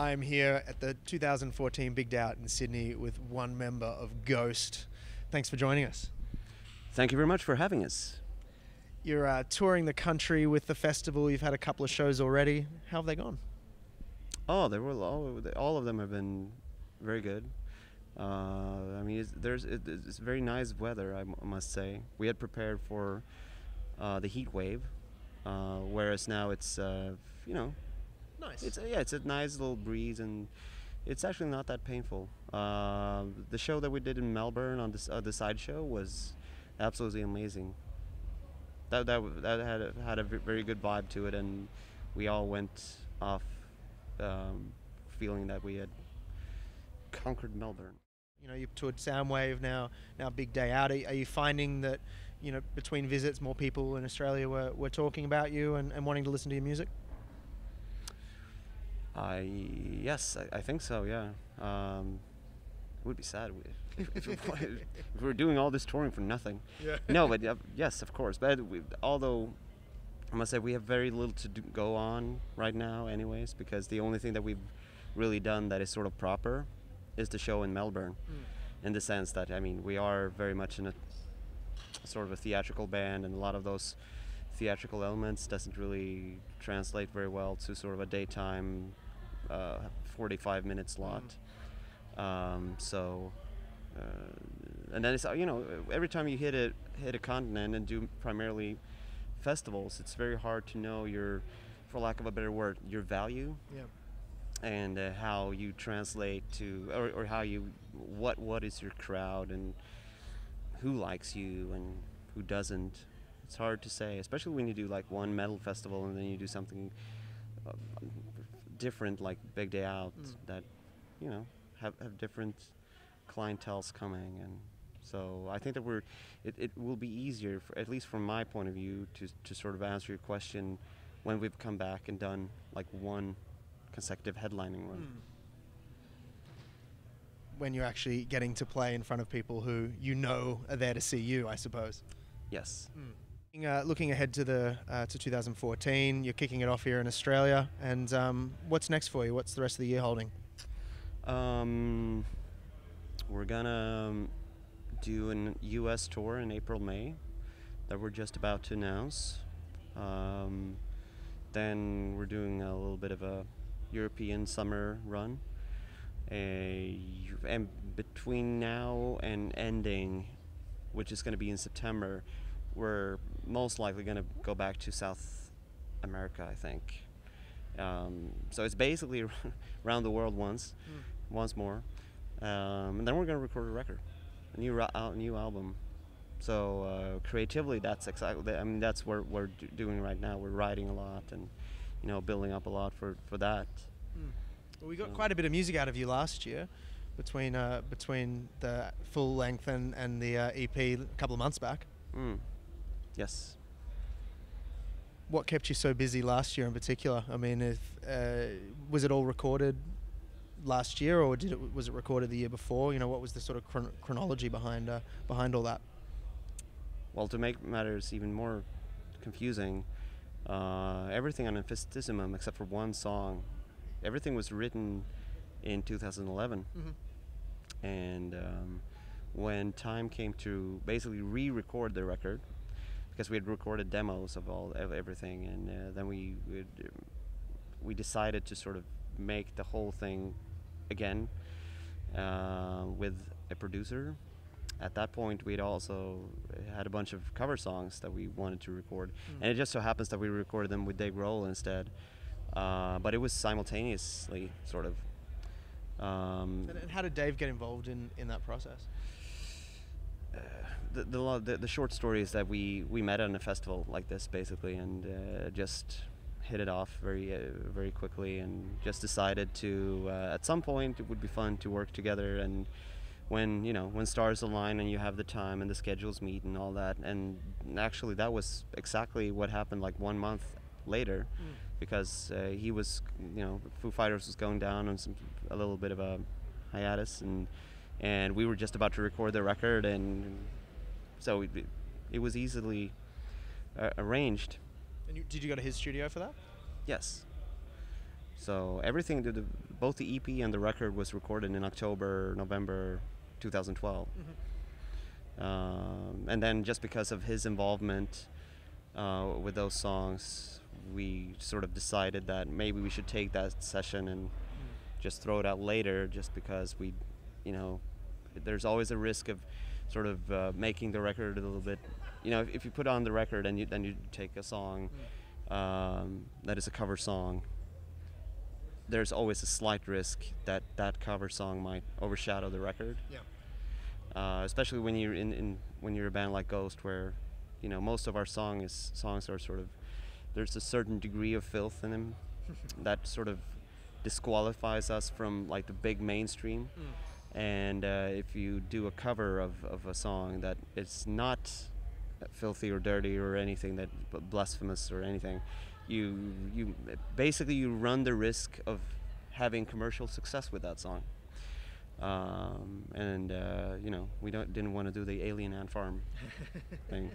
I'm here at the 2014 Big Day Out in Sydney with one member of GHOST. Thanks for joining us. Thank you very much for having us. You're touring the country with the festival. You've had a couple of shows already. How have they gone? Oh, all of them have been very good. I mean, it's very nice weather, I must say. We had prepared for the heat wave, whereas now it's Nice. It's a nice little breeze, and it's actually not that painful. The show that we did in Melbourne on the sideshow was absolutely amazing. That had a very good vibe to it, and we all went off feeling that we had conquered Melbourne. You know, you've toured Soundwave now Big Day Out. Are you finding that, you know, between visits, more people in Australia were talking about you and wanting to listen to your music? Yes, I think so, yeah. It would be sad if we were doing all this touring for nothing. Yeah. No, but yes, of course. But although I must say we have very little to go on right now anyways, because the only thing that we've really done that is sort of proper is the show in Melbourne, in the sense that, I mean, we are very much in a sort of a theatrical band, and a lot of those theatrical elements doesn't really translate very well to sort of a daytime 45-minute slot. And then it's, you know, every time you hit a continent and do primarily festivals, it's very hard to know your, for lack of a better word, your value. Yeah. And how you translate to, or how you, what is your crowd, and who likes you and who doesn't. It's hard to say, especially when you do like one metal festival and then you do something different like Big Day Out, that, you know, have different clienteles coming. And so I think that it will be easier, for, at least from my point of view, to sort of answer your question when we've come back and done like one consecutive headlining run. When you're actually getting to play in front of people who you know are there to see you, I suppose. Yes. Looking ahead to 2014, you're kicking it off here in Australia, and what's next for you? What's the rest of the year holding? We're gonna do an US tour in April, May that we're just about to announce. Then we're doing a little bit of a European summer run, and between now and ending, which is going to be in September, we're most likely going to go back to South America, I think. So it's basically around the world once more, and then we're going to record a record, a new album. So creatively, that's exactly, I mean, that's what we're doing right now. We're writing a lot and, you know, building up a lot for that. Well, we got quite a bit of music out of you last year, between the full length and the EP a couple of months back. Yes. What kept you so busy last year in particular? I mean, was it all recorded last year, or was it recorded the year before? You know, what was the sort of chronology behind all that? Well, to make matters even more confusing, everything on Emphistissimum, except for one song, everything was written in 2011. And when time came to basically re-record the record, because we had recorded demos of everything, and then we decided to sort of make the whole thing again with a producer. At that point, we'd also had a bunch of cover songs that we wanted to record, and it just so happens that we recorded them with Dave Grohl instead. But it was simultaneously, sort of. And how did Dave get involved in that process? The short story is that we met on a festival like this, basically, and just hit it off very quickly, and just decided to at some point it would be fun to work together, and when stars align and you have the time and the schedules meet and all that. And actually that was exactly what happened like 1 month later, because he was, Foo Fighters was going down on a little bit of a hiatus, and we were just about to record the record, and so it was easily arranged. And did you go to his studio for that? Yes. So everything, both the EP and the record was recorded in October, November 2012. And then just because of his involvement with those songs, we sort of decided that maybe we should take that session and just throw it out later, just because we, you know, there's always a risk of sort of making the record a little bit, you know, if you put on the record and then you take a song that is a cover song, there's always a slight risk that that cover song might overshadow the record. Yeah. Especially when you're when you're a band like Ghost, where, you know, most of our songs are sort of, there's a certain degree of filth in them that sort of disqualifies us from like the big mainstream. And if you do a cover of a song that it's not filthy or dirty or anything that blasphemous or anything, you basically you run the risk of having commercial success with that song. And you know, we didn't want to do the Alien Ant Farm thing.